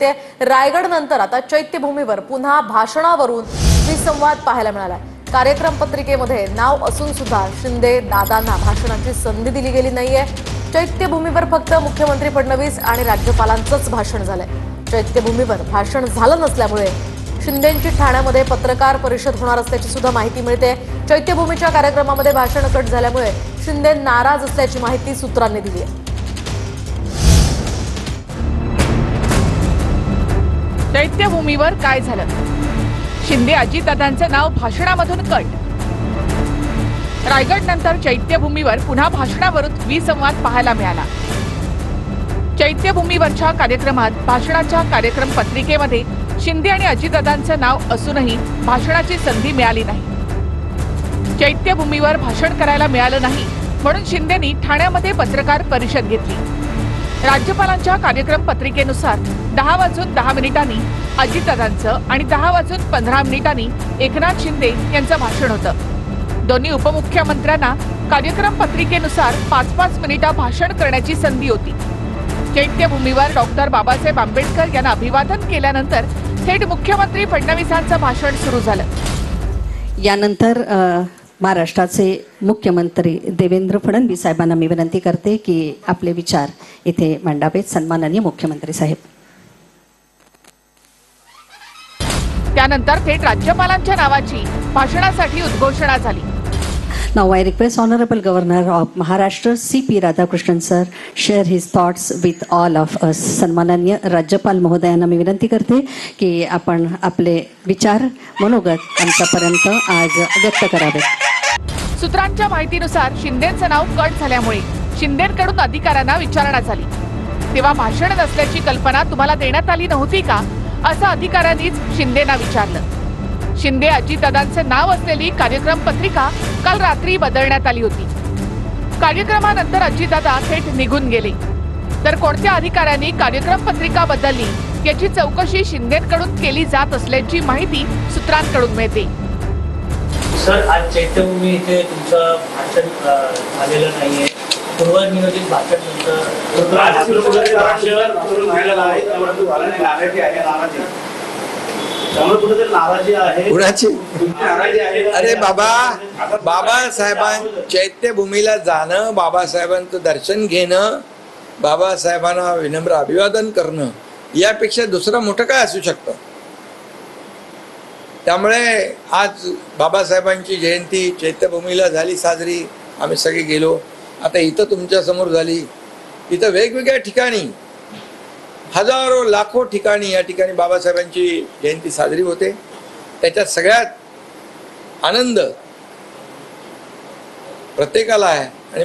ते रायगड नंतर आता चैत्यभूमीवर पुन्हा भाषणावरून विसंवाद पाहायला मिळाला। कार्यक्रम पत्रिकेमध्ये नाव असून सुद्धा शिंदे दादांना भाषणाची संधी दिली गेली नाहीये। चैत्यभूमीवर फक्त मुख्यमंत्री फडणवीस आणि राज्यपालांचंच भाषण झालंय। चैत्यभूमीवर भाषण झालं नसल्यामुळे शिंदेंची ठाण्यामध्ये पत्रकार परिषद होणार असल्याची सुद्धा माहिती मिळते। चैत्यभूमीच्या कार्यक्रमामध्ये भाषण कट झाल्यामुळे शिंदे नाराज असल्याची माहिती सूत्रांनी दिली आहे। चैत्यभूमीवर काय झालं? शिंदे अजितदादांचं नाव भाषणामधून कट। रायगड नंतर चैत्यभूमीवर पुन्हा भाषणावरून विसंवाद पाहायला मिळाला। चैत्यभूमीवरच्या कार्यक्रमात भाषणाच्या कार्यक्रम पत्रिकेमध्ये शिंदे आणि अजितदादांचं नाव असूनही भाषणाची संधी मिळाली नाही। चैत्यभूमीवर भाषण करायला मिळालं नाही म्हणून शिंदेंनी ठाण्यामध्ये पत्रकार परिषद घेतली। राज्यपालांच्या कार्यक्रम पत्रिकेनुसार 10:10 अजितदादांचं आणि 10:15 एकनाथ शिंदे यांचं भाषण होतं। दोन्ही उपमुख्यमंत्र्यांना कार्यक्रम पत्रिकेनुसार 5-5 मिनिटं भाषण करण्याची संधी होती। चैत्यभूमीवर डॉक्टर बाबासाहेब आंबेडकर यांना अभिवादन केल्यानंतर थेट मुख्यमंत्री फडणवीसांचं भाषण सुरू झालं। यानंतर महाराष्ट्राचे मुख्यमंत्री देवेंद्र फडणवीस साहेबांना मी विनंती करते की आपले विचार इथे मांडावेत। सन्माननीय मुख्यमंत्री साहेब। त्यानंतर थेट राज्यपालांच्या नावाची भाषणासाठी उद्घोषणा झाली। Now I request Honorable Governor of Maharashtra C.P. Radhakrishnan sir share his thoughts with all of us. सन्माननीय राज्यपाल महोदयांना मी विनंती करते की आपण आपले विचार मनोगत आमच्यापर्यंत आज व्यक्त करावेत। सूत्रांच्या माहितीनुसार शिंदेंचं नाव कट झाल्यामुळे शिंदेंकडून अधिकाऱ्यांना विचारणा झाली। तेव्हा भाषण नसल्याची कल्पना तुम्हाला देण्यात आली नव्हती का, असं अधिकाऱ्यांनीच शिंदेंना विचारलं। शिंदे अजितदादांचं नाव असलेली कार्यक्रम पत्रिका काल रात्री बदलण्यात आली होती। कार्यक्रमानंतर अजितदादा थेट निघून गेले, तर कोणत्या अधिकाऱ्यांनी कार्यक्रम पत्रिका बदलली याची चौकशी शिंदेंकडून केली जात असल्याची माहिती सूत्रांकडून मिळते। सर, आज चैत्यभूमी इथे तुमचं भाषण झालेलं नाहीये। पूर्वनियोजित भाषण अरे चैत्यभूमीला जाणं, बाबासाहेबांचं दर्शन घेणं, बाबासाहेबांना विनम्र अभिवादन करणं यापेक्षा दुसरं मोठं काय असू शकतं। त्यामुळे आज बाबासाहेबांची जयंती चैत्यभूमीला झाली साजरी, आम्ही सगळे गेलो। आता इथं तुमच्या समोर झाली, इथं वेगवेगळ्या ठिकाणी हजारो लाखो ठिकाणी या ठिकाणी बाबासाहेबांची जयंती साजरी होते। त्याच्यात सगळ्यात आनंद प्रत्येकाला आहे। आणि